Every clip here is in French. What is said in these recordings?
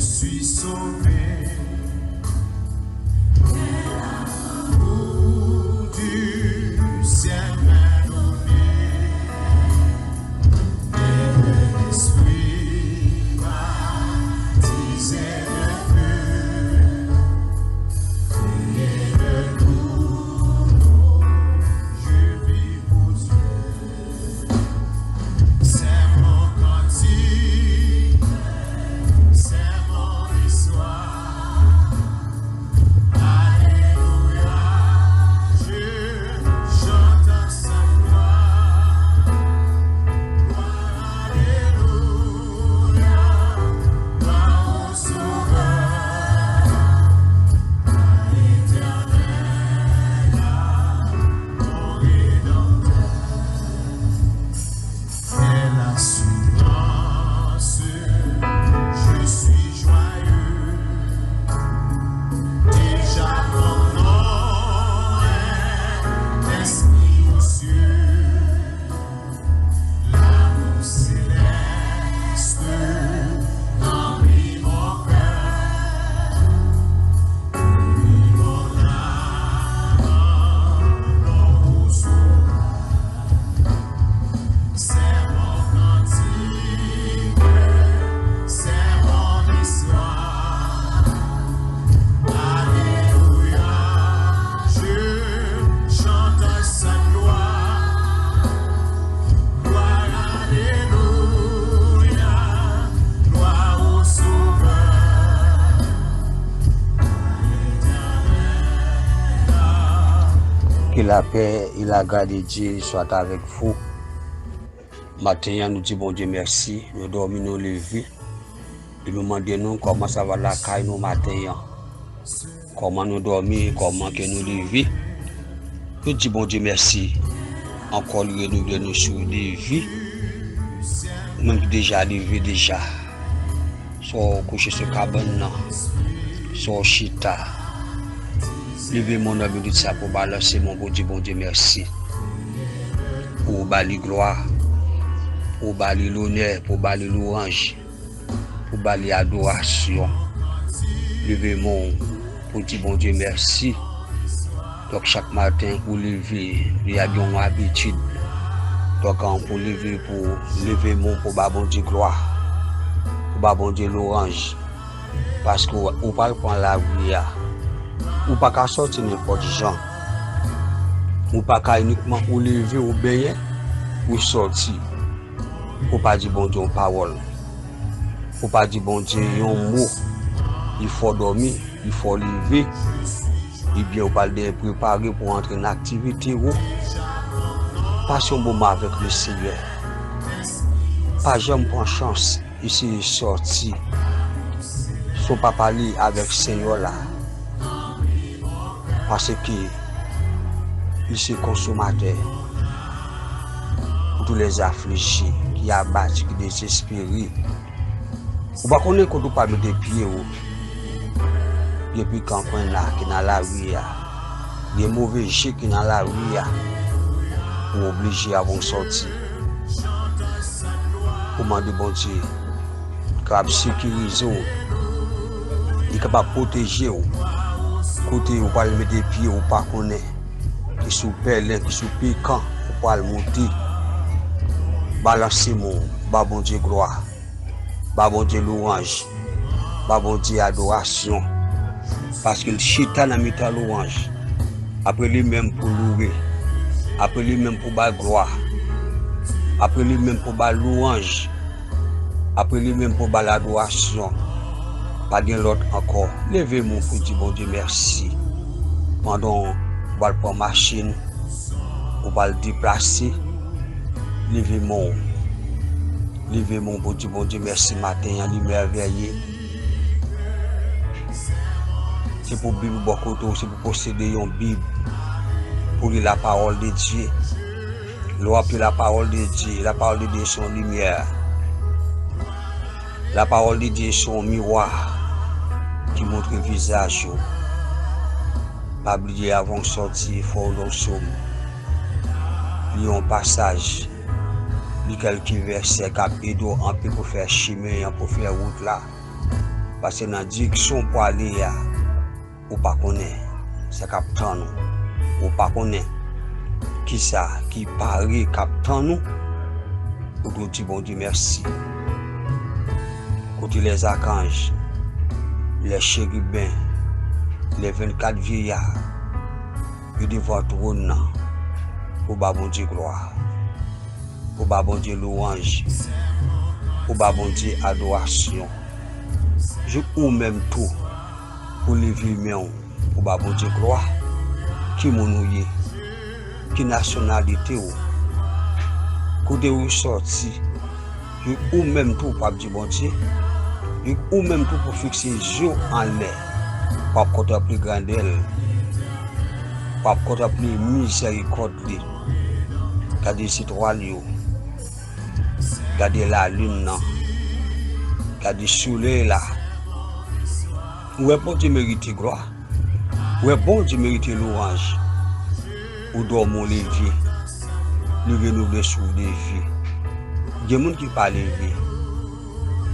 suis sauvé. Du ciel m'a donné, et l'Esprit baptisé de feu, et de nouveau, je vis pour Dieu. C'est mon cantique, c'est mon histoire. Alléluia, je chante sa gloire. Gloire, alléluia, gloire au Sauveur, à l'Éternel, mon Rédempteur. C'est l'assurance, je suis joyeux. Déjà mon nom est inscrit aux cieux. L'amour céleste remplit mon cœur. Et mon âme au Sauveur. C'est mon cantique, c'est mon histoire. Alléluia, je chante sa gloire. Gloire, alléluia, gloire au Sauveur, Que la paix et la grâce de Dieu soient avec vous. Matin, nous disons bon Dieu merci. Nous dormons, nous levons. Et nous demandons comment ça va la caille nous matin. Comment nous dormons, comment que nous levons. Nous disons bon Dieu merci. Encore renouveler nos souhaits de vie. Même déjà levé déjà. Soit couché sur cabane, soit chita. Levez mon âme de ça pour balancer mon bon Dieu merci. Pour bali gloire, pour bali l'honneur, pour bali louange, pour bali adoration. Levez mon pour dire bon Dieu merci. Donc chaque matin pour lever, il y a une habitude. Donc pour lever mon pour bon Dieu gloire, pour bon Dieu louange. Parce que on parle prendre la vie. Ou pas qu'à sortir n'importe gens. Ou pas qu'à uniquement ou lever ou baigner ou sortir. Ou pas dire bon Dieu une parole. Ou pas dire bon Dieu un mot. Il faut dormir, il faut lever. Et bien, on parle de préparer pour entrer en activité. Passons un moment avec le Seigneur. Pas jamais prendre chance ici sortir. Faut pas parler avec le Seigneur là. Parce que il est consommateur pour tous les affligés qui abattent, qui désespérés. Vous ne connaissez pas qu'on ne peut pas mettre des pieds depuis quand on est là, qui est dans la rue, des mauvais jets qui sont dans la rue, pour obliger à vous sortir. Pour demander bon Dieu, capable de sécuriser, il est capable de protéger. Côté où pas mettre des pieds ou pas connaître qui sous perlin qui sous piquant ou pas le monter balancer mon bon Dieu gloire bon Dieu louange bon Dieu adoration parce que le chitan a mis ta louange après lui-même pour louer après lui-même pour ba gloire après lui-même pour ba louange après lui-même pour ba l'adoration. Pas de l'autre encore. Levez-moi pour dire bon Dieu merci. Pendant on va prendre machine, on va le déplacer. Levez-moi pour dire bon Dieu merci matin, il est merveilleux. C'est pour Bible beaucoup, c'est pour posséder une Bible, pour lire la parole de Dieu. L'on appelle la parole de Dieu, la parole de Dieu est son lumière. La parole de Dieu est son miroir qui montre le visage. Pas oublier avant de sortir, il faut l'on somme. Il y a un passage, il y a quelques versets qui aident un peu pour faire chemin, pour faire route là. Parce que dans la direction pour aller, ou pas connaît, c'est capitaine nous, ou pas connaît, qui ça, qui paraît capitaine nous, ou doit dire bon Dieu merci. Côté les archanges, les chérubins, les 24 vieillards, ils devant le trône, pour bon Dieu gloire, pour bon Dieu louange, pour bon Dieu adoration. Je ou même tout pour les humains, pour bon Dieu gloire, qui monouye, qui nationalité ou, côté où sorti, je ou même tout pour dire bon Dieu, je ou même tout pour fixer jour en l'air, pour contempler grandeur, pour contempler miséricorde, garder citoyen, garder la lune, garder le soleil là. Où est bon Dieu mérite gloire? Où est bon Dieu mérite louange? Où dormons les vies? Lever nous les sous des vies. Il y a des gens qui parlent de vie.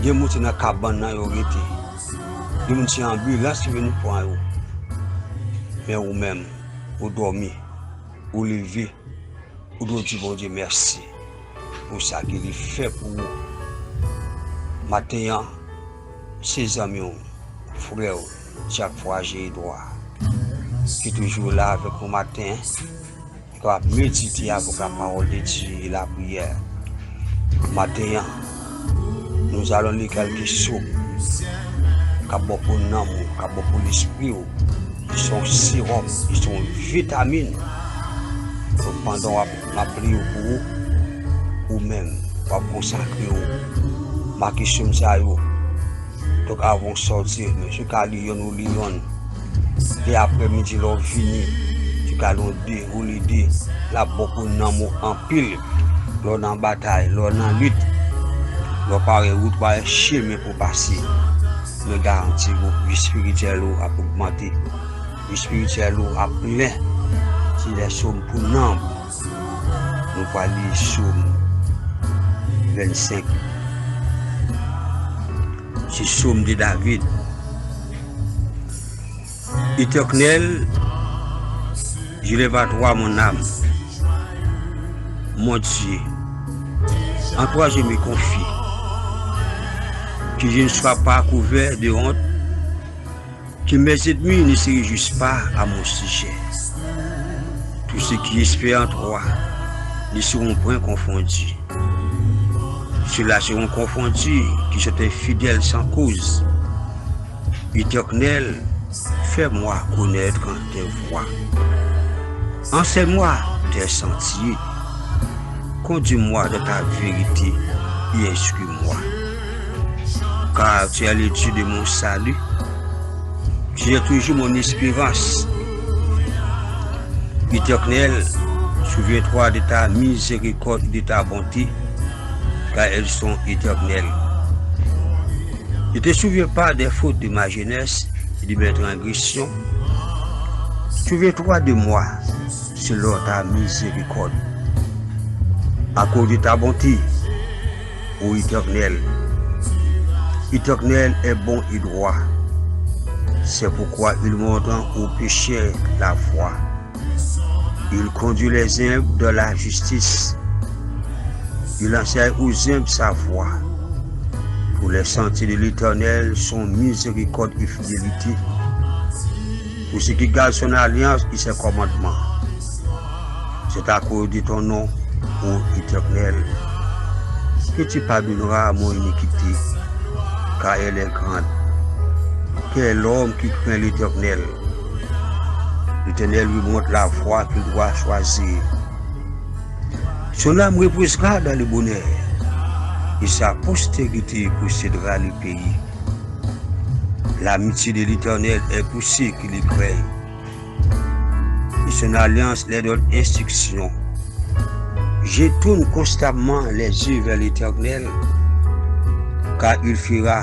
Il y a des gens qui sont dans la cabane, il y a des gens qui sont en ambulance qui viennent pour eux. Mais vous-même, vous dormez, vous levez, vous dites bon Dieu merci pour ça qu'il a fait pour vous. Maintenant, ses amis, frère, chaque fois j'ai droit, qui est toujours là avec vous matin, qui va méditer avec la parole de Dieu et la prière. Matin, nous allons lire quelques choses, qui sont pour l'âme, qui sont pour l'esprit, qui sont sirop, qui sont vitamines. Donc pendant la prière pour vous, ou même pour consacrer vous, ma question c'est à vous. Donc avant de sortir, je vais lire nous lions. Et après-midi, l'on finit. Tu vas dérouler la beaucoup d'amour en pile. L'on en bataille, l'on en lutte. L'on paraît route par un chemin pour passer. Me garantit que vie spirituelle a augmenté. Vie spirituelle a plein. Si les sommes pour nombre, nous allons lire Somme 25. C'est Somme de David. Éternel, je lève à toi mon âme, mon Dieu. En toi je me confie. Que je ne sois pas couvert de honte, que mes ennemis ne se réjouissent pas à mon sujet. Tous ceux qui espèrent en toi ne seront point confondus. Ceux-là seront confondus qui sont infidèles sans cause. Éternel, fais-moi connaître tes voies. Enseigne-moi tes sentiers. Conduis-moi dans ta vérité et instruis-moi. Car tu es le Dieu de mon salut. Tu es toujours mon espérance. Éternel, souviens-toi de ta miséricorde et de ta bonté, car elles sont éternelles. Ne te souviens pas des fautes de ma jeunesse et de mes transgressions. Souviens-toi de moi selon ta miséricorde. À cause de ta bonté, ô Éternel. Éternel est bon et droit. C'est pourquoi il montre aux pécheurs la foi. Il conduit les humbles dans la justice. Il enseigne aux humbles sa voie. Pour les sentiers de l'Éternel sont miséricorde et fidélité. Pour ceux qui gardent son alliance et ses commandements. C'est à cause de ton nom, ô Éternel, que tu pardonneras mon iniquité, car elle est grande. Quel est l'homme qui craint l'Éternel? L'Éternel lui montre la voie qu'il doit choisir. Son âme reposera dans le bonheur, et sa postérité possédera le pays. L'amitié de l'Éternel est pour ceux qui le craignent, et son alliance les donne instruction. Je tourne constamment les yeux vers l'Éternel, car il fera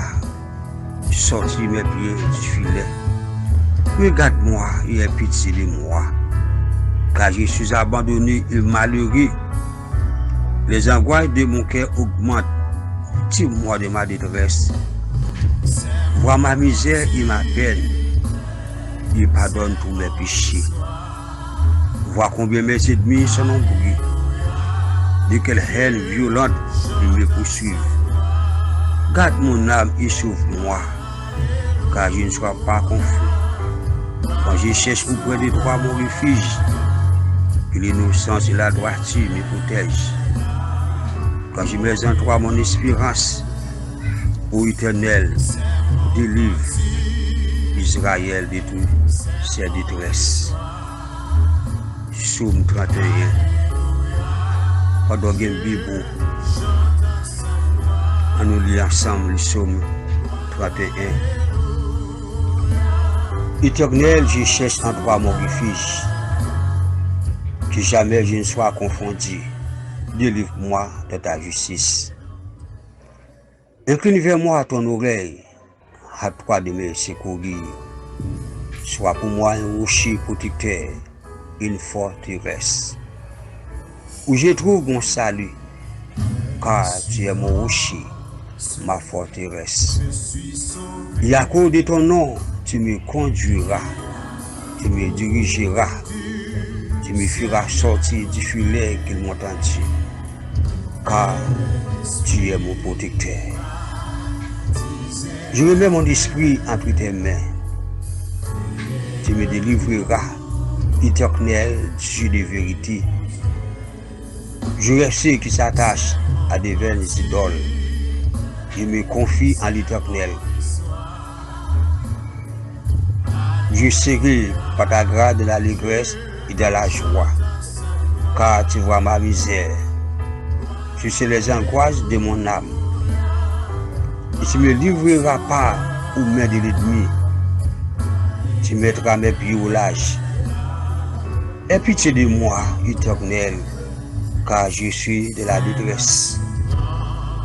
sortir mes pieds du filet. Regarde-moi et aie pitié de moi, car je suis abandonné et malheureux. Les angoisses de mon cœur augmentent. Tire-moi de ma détresse. Vois ma misère et ma peine. Il pardonne tous mes péchés. Vois combien mes ennemis sont nombreux. De quelle haine violente ils me poursuivent. Garde mon âme et sauve-moi, car je ne sois pas confus. Quand je cherche auprès de toi mon refuge, que l'innocence et la droiture me protègent. Quand je mets en toi mon espérance, ô Éternel, délivre Israël de toutes ses détresses. Psaume 31. Pendant que nous Bible, on nous lit ensemble le psaume 31. Éternel, je cherche en toi mon refuge, que jamais je ne sois confondu. Délivre-moi de ta justice. Incline vers moi ton oreille, à toi de me secourir. Sois pour moi un rocher protecteur, une forteresse, où je trouve mon salut, car tu es mon rocher, ma forteresse. Et à cause de ton nom, tu me conduiras, tu me dirigeras, tu me feras sortir du filet qu'ils m'ont tendu, car tu es mon protecteur. Je remets mon esprit entre tes mains. Tu me délivreras, Éternel, Dieu de vérité. Je reste ceux qui s'attachent à des vaines idoles. Je me confie en l'Éternel. Je serai par ta grâce de l'allégresse et de la joie, car tu vois ma misère. Tu sais les angoisses de mon âme. Et tu me livreras pas aux mains de l'ennemi. Tu mettras mes pieds au large. Aie pitié de moi, Éternel, car je suis de la détresse.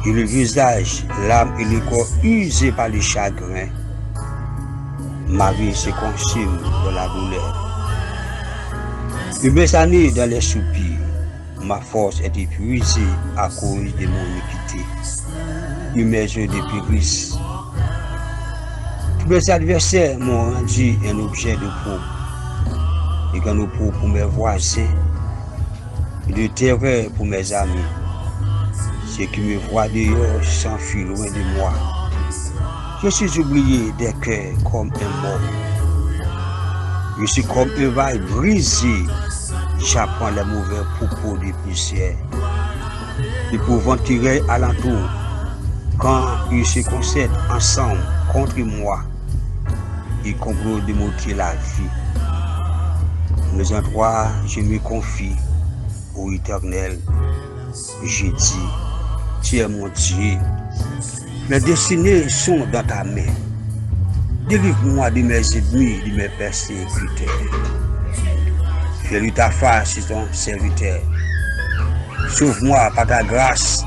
Et le visage, l'âme et le corps usés par le chagrin. Ma vie se consume dans la douleur. Et mes années dans les soupirs, ma force est épuisée à cause de mon iniquité. Et mes yeux dépérissent. Tous mes adversaires m'ont rendu un objet de peau. Et qu'un opprobre pour mes voisins, et de terreur pour mes amis. Ceux qui me voient dehors s'enfuient loin de moi. Je suis oublié des cœurs comme un mort. Je suis comme un vaille brisé. J'apprends les mauvais propos des poussières. L'épouvanterie alentour, quand ils se concèdent ensemble contre moi, ils complotent de m'ôter la vie. Mais en toi, je me confie, ô Éternel. Je dis, tu es mon Dieu. Mes destinées sont dans ta main. Délivre-moi de mes ennemis, de mes persécuteurs. Fais-lui ta face sur ton serviteur. Sauve-moi par ta grâce,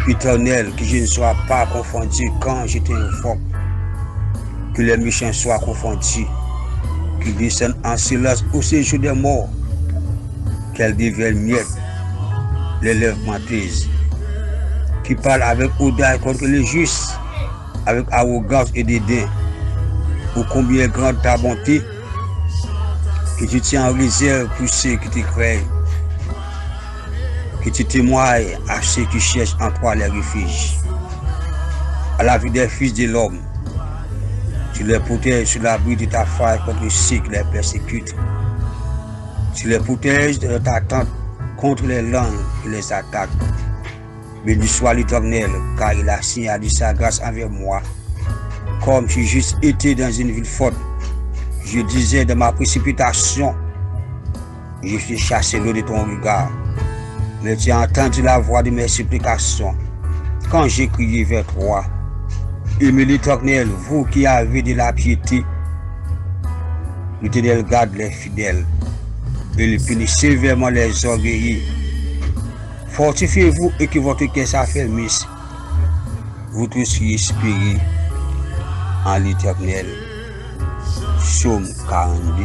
Éternel, que je ne sois pas confondu quand je t'invoque. Que les méchants soient confondus. Qu'ils descendent en silence au séjour des morts. Qu'elles deviennent miettes, les lèvres menteuses. Qui parlent avec audace contre les justes, avec arrogance et dédain. Ô combien grande ta bonté, que tu tiens en réserve pour ceux qui te craignent. Que tu témoignes à ceux qui cherchent en toi les refuges. À la vie des fils de l'homme, tu les protèges sur l'abri de ta faille contre ceux qui les persécutent. Tu les protèges de ta tente contre les langues qui les attaquent. Béni soit l'Éternel, car il a signalé sa grâce envers moi. Comme si j'eusse été dans une ville forte, je disais de ma précipitation, je suis chassé loin de ton regard. Mais tu as entendu la voix de mes supplications quand j'ai crié vers toi. Aimez l'Éternel, vous qui avez de la piété. L'Éternel garde les fidèles. Il punit sévèrement les orgueilleux. Fortifiez-vous et que votre cœur s'affermisse. Vous tous qui espérez en l'Éternel. Psaume 42.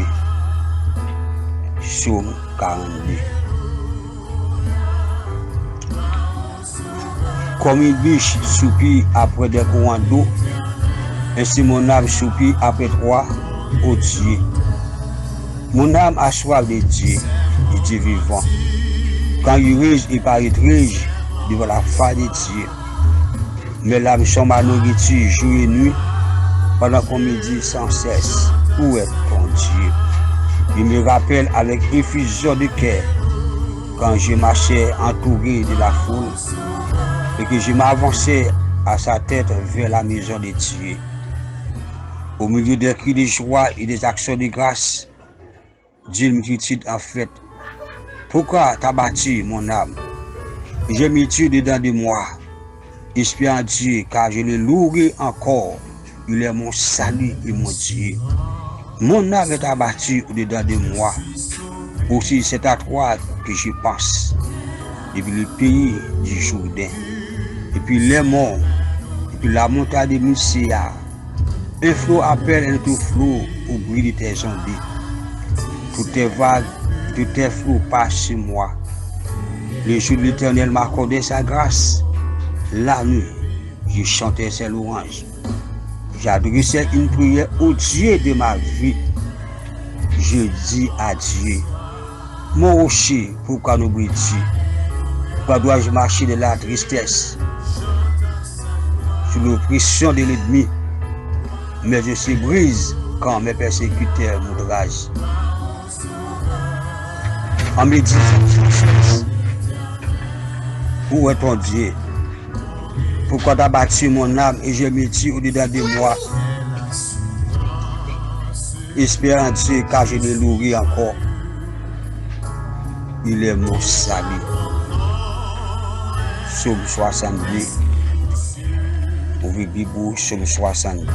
Psaume 42. Comme une biche soupire après des courants d'eau, Ainsi mon âme soupire après toi, ô Dieu. Mon âme a soif de Dieu, du Dieu vivant. Quand il paraîtrait devant la face de Dieu. Mes larmes sont ma nourriture jour et nuit, pendant qu'on me dit sans cesse, où est ton Dieu? Il me rappelle avec effusion de cœur, quand je marchais entouré de la foule, et que je m'avançais à sa tête vers la maison de Dieu. Au milieu des cris de joie et des actions de grâce, Dieu me dit en fait, pourquoi t'as battu mon âme? Je me tue dedans de moi, espérant Dieu, car je le louerai encore. Il est mon salut et mon Dieu. Mon âme est abattue dedans de moi. Aussi c'est à toi que je pense. Depuis le pays du Jourdain, depuis les monts, depuis la montagne de Mysia, un flot appelle un autre flot au bruit de tes ondes. Toutes tes vagues, tous tes flots passent sur moi. Le jour de l'Éternel m'a accordé sa grâce. La nuit, je chantais ses louanges. J'adressais une prière au Dieu de ma vie. Je dis à Dieu, mon rocher, pourquoi n'oublies-tu? Pourquoi dois-je marcher de la tristesse? Sous l'oppression de l'ennemi, mais je suis brise quand mes persécuteurs m'outragent. En me disant, où est ton Dieu? Pourquoi t'as battu mon âme et je me tue au-dedans de moi? Espérant Dieu car je le louerai encore. Il est mon salut. Psaume 62. Ouvrez Bible, Psaume 62.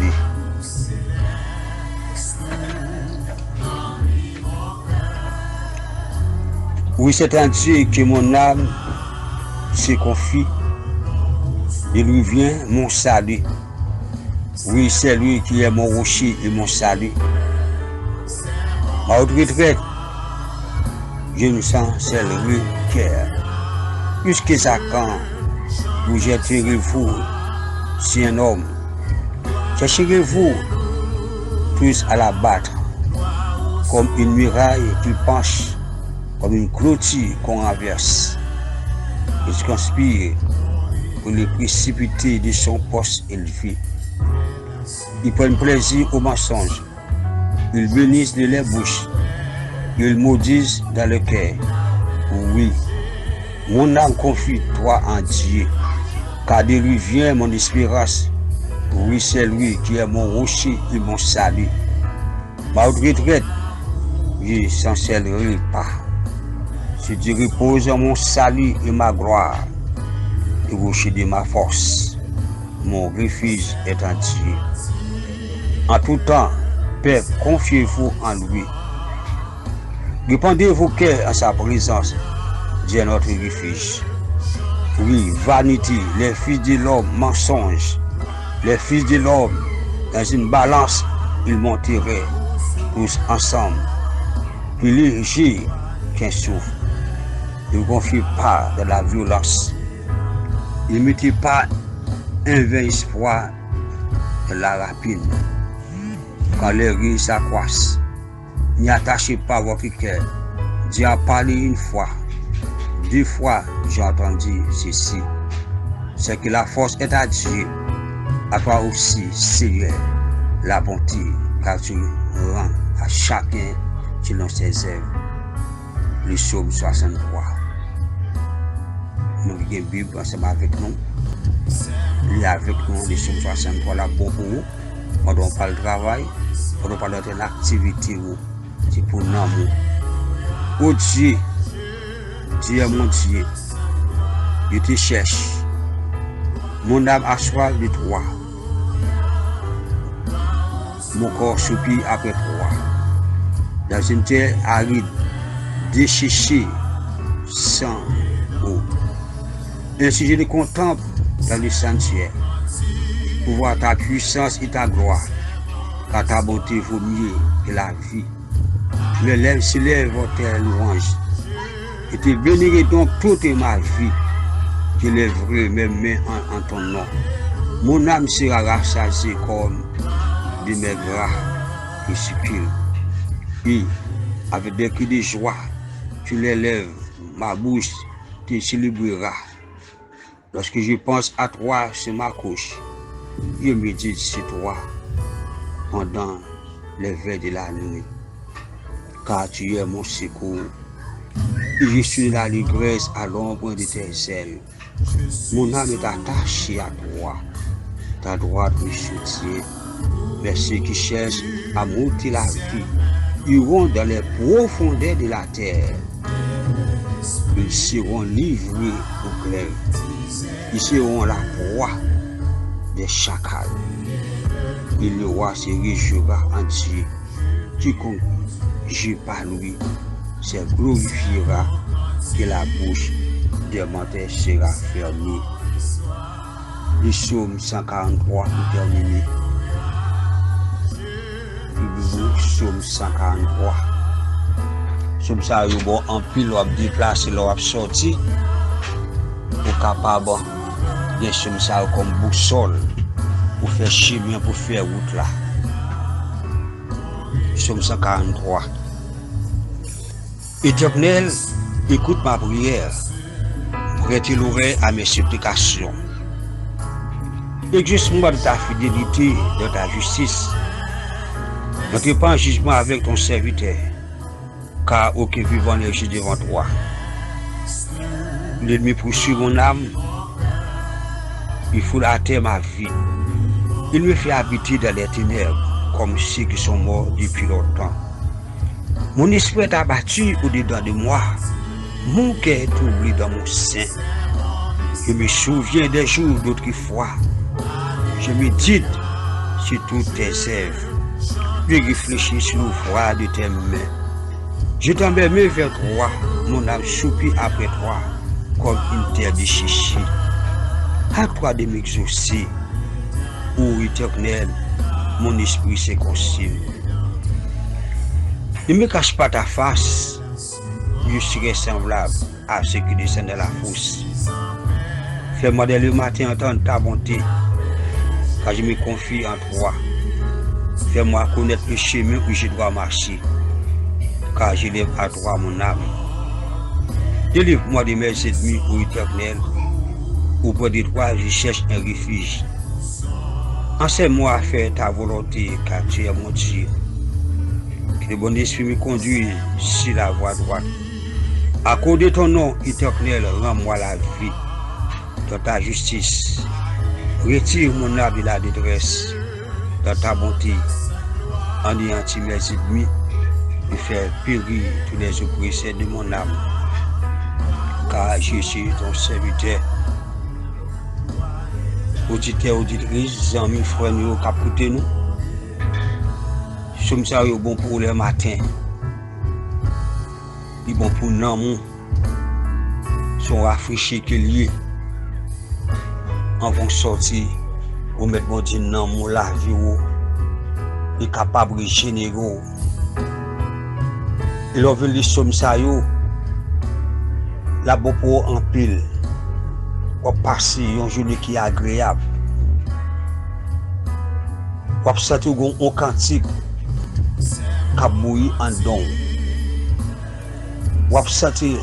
Oui, c'est un Dieu que mon âme se confie. Il lui vient mon salut. Oui, c'est lui qui est mon rocher et mon salut. Ma haute retraite, je me sens seul cœur. Jusqu'à quand vous jetterez-vous si un homme? Chercherez-vous tous à l'abattre, comme une muraille qui penche, comme une clôture qu'on renverse. Il se conspire pour le précipiter de son poste élevé. Ils prennent plaisir au mensonge. Ils bénissent de leurs bouches. Ils maudissent dans le cœur. Oui, mon âme confie toi en Dieu, car de lui vient mon espérance. Oui, c'est lui qui est mon rocher et mon salut. Ma retraite, je chancellerai pas. Si Dieu repose en mon salut et ma gloire, le rocher de ma force, mon refuge est en Dieu. En tout temps, Père, confiez-vous en lui. Répandez vos cœurs à sa présence, Dieu est notre refuge. Oui, vanité, les fils de l'homme, mensonges, les fils de l'homme, dans une balance, ils monteraient tous ensemble. Puis léger qu'un souffle. Ne vous confiez pas de la violence. Ne mettez pas un vain espoir de la rapine. Quand les rires s'accroissent, n'y attachez pas votre cœur. Dieu a parlé une fois. 2 fois, j'ai entendu ceci. C'est que la force est à Dieu. À toi aussi, Seigneur, la bonté, car tu rends à chacun selon ses œuvres. Le psaume 63. Nous avons une Bible ensemble avec nous. Lis avec nous le psaume 63, la bon pour vous. Quand on parle de travail, quand on parle de l'activité, c'est pour nous. Oh Dieu, Dieu est mon Dieu. Je te cherche. Mon âme a soif de toi. Mon corps soupire après toi. Dans une terre aride, desséchée, sans eau. Ainsi je te contemple dans le sanctuaire, pour voir ta puissance et ta gloire, car ta bonté vaut mieux que la vie. Mes lèvres s'élèvent tes louanges, et te bénirai donc toute ma vie. Je lèverai mes mains en ton nom. Mon âme sera rassasiée comme de mes bras qui circulent. Et avec des cris de joie, tu les lèves, ma bouche te célébrera. Lorsque je pense à toi sur ma couche, je médite sur toi pendant les veilles de la nuit. Car tu es mon secours. Et je suis la l'allégresse à l'ombre de tes ailes. Mon âme est attachée à toi. Ta droite me soutient. Mais ceux qui cherchent à monter la vie iront dans les profondeurs de la terre. Ils seront livrés au glaive. Ils seront la proie des chacals. Et le roi se réjouira en Dieu. Quiconque joue par lui se glorifiera et la bouche des menteurs sera fermée. Le psaume 143 pour terminer. Le psaume 143. Psaume ça est bon en pile ou déplacer ou sorti pour capable de psaume ça comme boussole pour faire chemin pour faire route là. Psaume 143. Éternel, écoute ma prière, prête l'oreille à mes supplications. Exauce-moi de ta fidélité, de ta justice. N'entre pas en jugement avec ton serviteur, car aucun vivant n'est juste devant toi. L'ennemi poursuit mon âme, il foule à terre ma vie. Il me fait habiter dans les ténèbres, comme ceux qui sont morts depuis longtemps. Mon esprit est abattu au-dedans de moi, mon cœur est troublé dans mon sein. Je me souviens des jours d'autrefois. Je médite sur toutes tes œuvres. Je réfléchis sur l'ouvrage de tes mains. Je tends mes mains vers toi, mon âme soupire après toi, comme une terre desséchée. À toi de m'exaucer, ô Éternel, mon esprit se consume. Ne me cache pas ta face, je serai semblable à ceux qui descendent de la fosse. Fais-moi dès le matin entendre ta bonté, car je me confie en toi. Fais-moi connaître le chemin où je dois marcher, car je lève à toi mon âme. Délivre-moi de mes ennemis, ô Éternel. Auprès de toi, je cherche un refuge. Enseigne-moi à faire ta volonté, car tu es mon Dieu. Que le bon esprit me conduise sur la voie droite. À cause de ton nom, Éternel, rends-moi la vie. Dans ta justice, retire mon âme de la détresse. Dans ta bonté, anéantis mes ennemis et fais périr tous les oppresseurs de mon âme. Car je suis ton serviteur. Auditeurs, auditrices, amis, frères, nous capoter nous. Somme ça est bon pour le matin. Il est bon pour nous. Sont rafraîchis que lié. En vont sortir pour mettre mon Dieu dans mon la vie. Il est capable de générer. Et l'on veut les sommes ça yo. La bon pour en pile. Pour passer une journée qui est agréable. Pour sentir un cantique qui bouillit en don. Pour sentir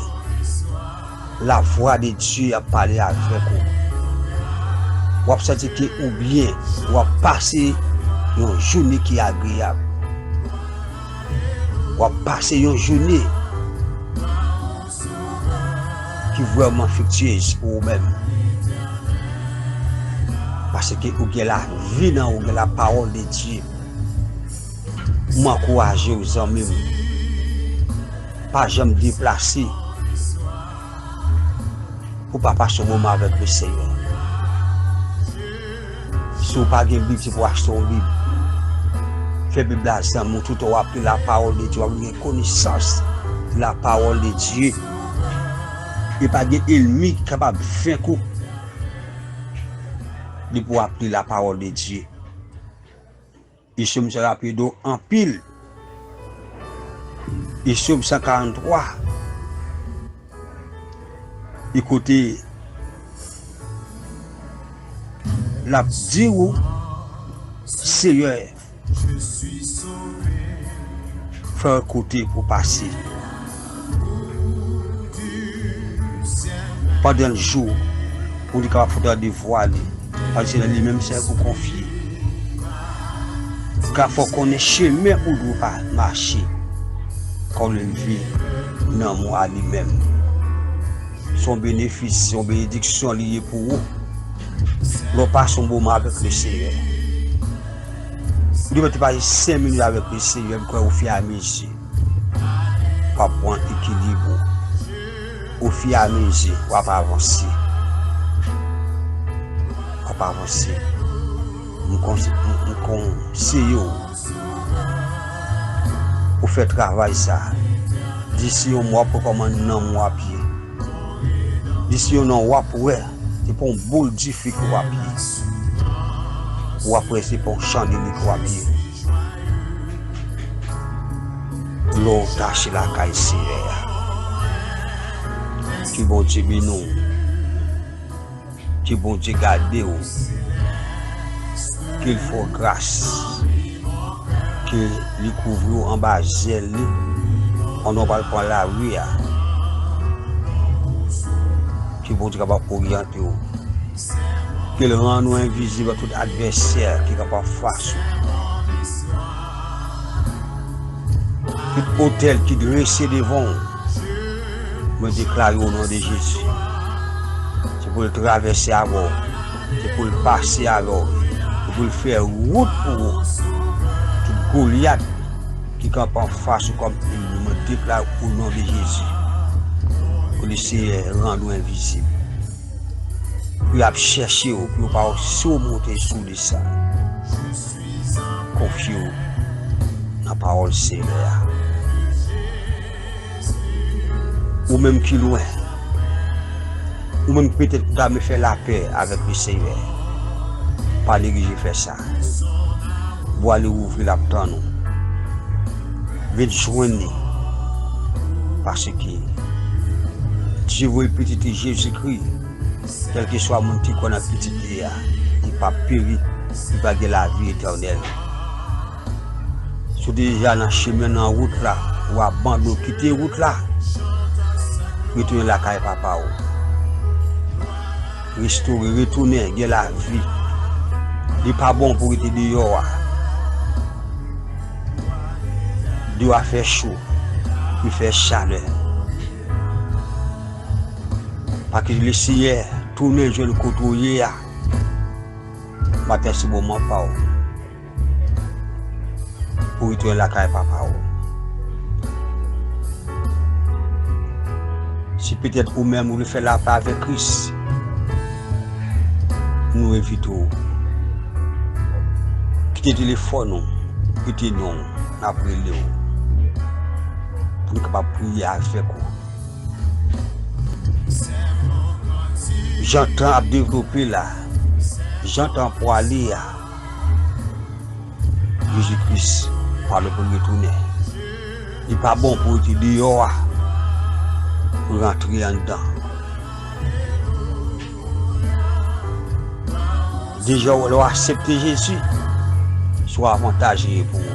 la voix de Dieu à parler avec vous. Pour sentir que ou bien pour passer une journée qui est agréable. Pour passer une journée qui est vraiment fructueuse pour vous-même. Parce que vous avez la vie dans la parole de Dieu. M'encourager aux amis. Pas jamais déplacer. Pour ne pas passer un moment avec le Seigneur. Si vous n'avez pas de Bible, c'est pour acheter une Bible. Faites Bible là, c'est mon tout au appris la parole de Dieu. Vous avez une connaissance de la parole de Dieu. Il n'y a pas d'ennemi capable de faire coup. Pour appeler la parole de Dieu. Et somme ça rapide en pile. Et somme 143. Écoutez la dit ou Seigneur faire un côté pour passer pendant le jour pour lui capable faire des voiles parce que c'est lui-même c'est pour confier car faut qu'on ait chemin où doit pas marcher quand le vit non moi lui-même son bénéfice son bénédiction liée pour vous l'on passe un bon moment avec le Seigneur. Vous devez passer 5 minutes avec le Seigneur pour vous faire à mesure. Pas point équilibre. Au fur et à mesure, on va pas avancer. On va pas avancer. Nous conseillons. Vous faites travail ça. D'ici un mois pour commander un mois pied. D'ici un mois pour c'est pour un boule difficile à pied. Ou après c'est pour un chandelier à pied. L'eau tâche la caille serrée. Qui bon Dieu nous. Qui bon Dieu garde ou. Qu'il faut grâce. Qu'il lui couvre en bas gel. On ne va pas la rue. Qui bon Dieu capable orienter ou. Qu'il rend nous invisible à tout adversaire qui est capable de face. Tout hôtel qui dresse devant me déclare au nom de Jésus. C'est pour le traverser avant, c'est pour le passer alors, c'est pour le faire route pour vous. Tout Goliath qui est capable de face comme il me déclare au nom de Jésus. Pour laisser rendre invisible. Puis à chercher, puis pas surmonter sous les ça. Confiez dans la parole Seigneur. Ou même qui loin. Ou même peut-être pour me faire la paix avec le Seigneur. Pas que j'ai fait ça. Pour aller ouvrir la porte. Vite joindre. Parce que Dieu veut petit Jésus-Christ. Quel que soit mon petit qu'on a petit il ne pas périr, il va gagner la vie éternelle. Si déjà dans le chemin, dans la route là, ou abandonner, quitter la route là, retourner la caille papa. Restaurer, retourner, gagner la vie. Il n'est pas bon pour être dehors. Il doit faire chaud, il fait chaleur. Parce que le Seigneur tourne je le côtoyer. Matin c'est moment pas. Pour retourner la caille papa. Si peut-être ou même vous le faites la paix avec Christ, nous évitons. Quittez le téléphone, quittez nous, après le pour nous capables prier avec vous. J'entends à développer là. J'entends pour aller là. Jésus-Christ parle pour retourner. Il n'est pas bon pour être dehors pour rentrer en dedans. Déjà, on doit accepter Jésus, soit avantageux pour vous.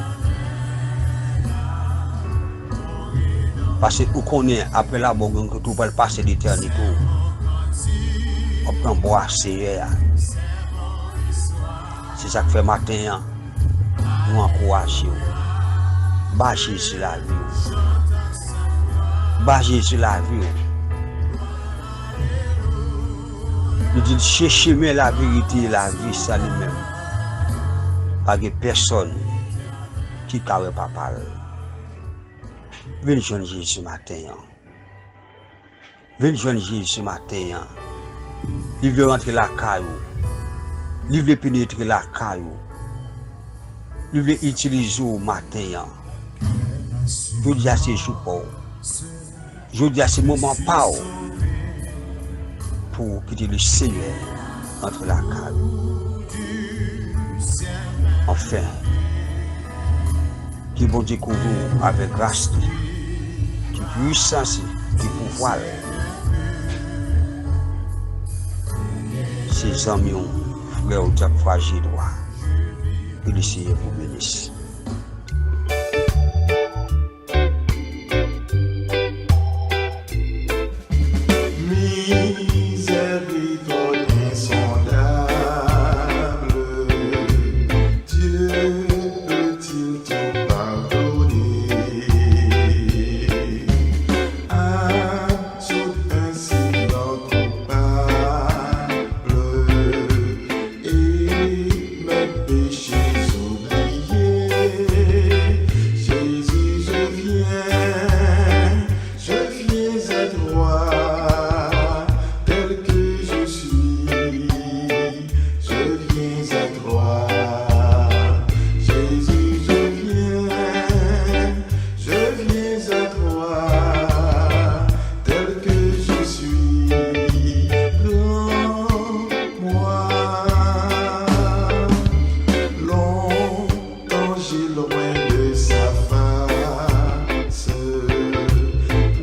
Parce que vous connaissez après la bonne que tout va passer l'éternité. On prend boire Seigneur. C'est ça que fait matin. Nous encourageons. Bâcher sur la vie. Bâcher sur la vie. Nous disons chercher mais la vérité et la vie, ça lui-même. Pas de personne qui ne pas parler. Venez joindre Jésus ce matin. Venez joindre Jésus ce matin. Il veut rentrer la caillou. Il veut pénétrer la caillou. Il veut utiliser au matin. Je dis à ces jours pas. Je dis à ces moments pas. Pour quitter le Seigneur entre la caillou. Enfin, qui bon Dieu couvre avec grâce, qui puissance, qui pouvoir. Ses amis, frère ou t'as fragile droit. Que le Seigneur vous bénisse. Miséricorde insondable, Dieu peut-il tout pardonner? Absoudre ainsi nos coupables et mes péchés oubliés. Jésus, je viens à toi. Tel que je suis, je viens à toi. Jésus, je viens à toi. Tel que je suis, prends-moi. Longtemps j'ai loin de sa face,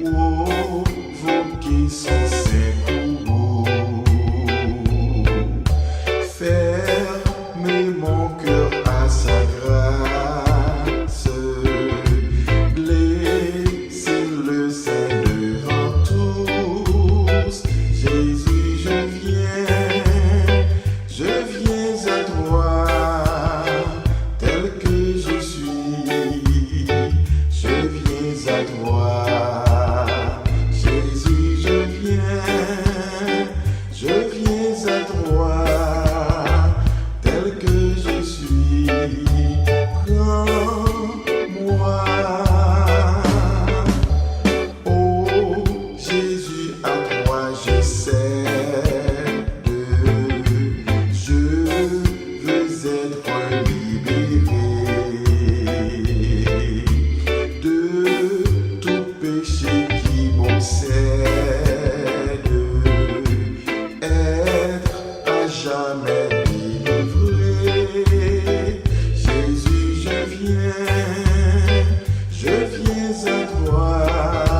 provoqué son sein courroux. Fermez mon cœur à sa grâce, laissez le sein devant tous. Jésus, je viens à toi. Tel que je suis, je viens à toi. Jésus, je viens à toi. Tel que je suis, prends-moi. Oh Jésus, à toi je cède. Je veux être libéré de tout péché qui m'obsède, être à jamais délivré. Jésus, je viens à toi.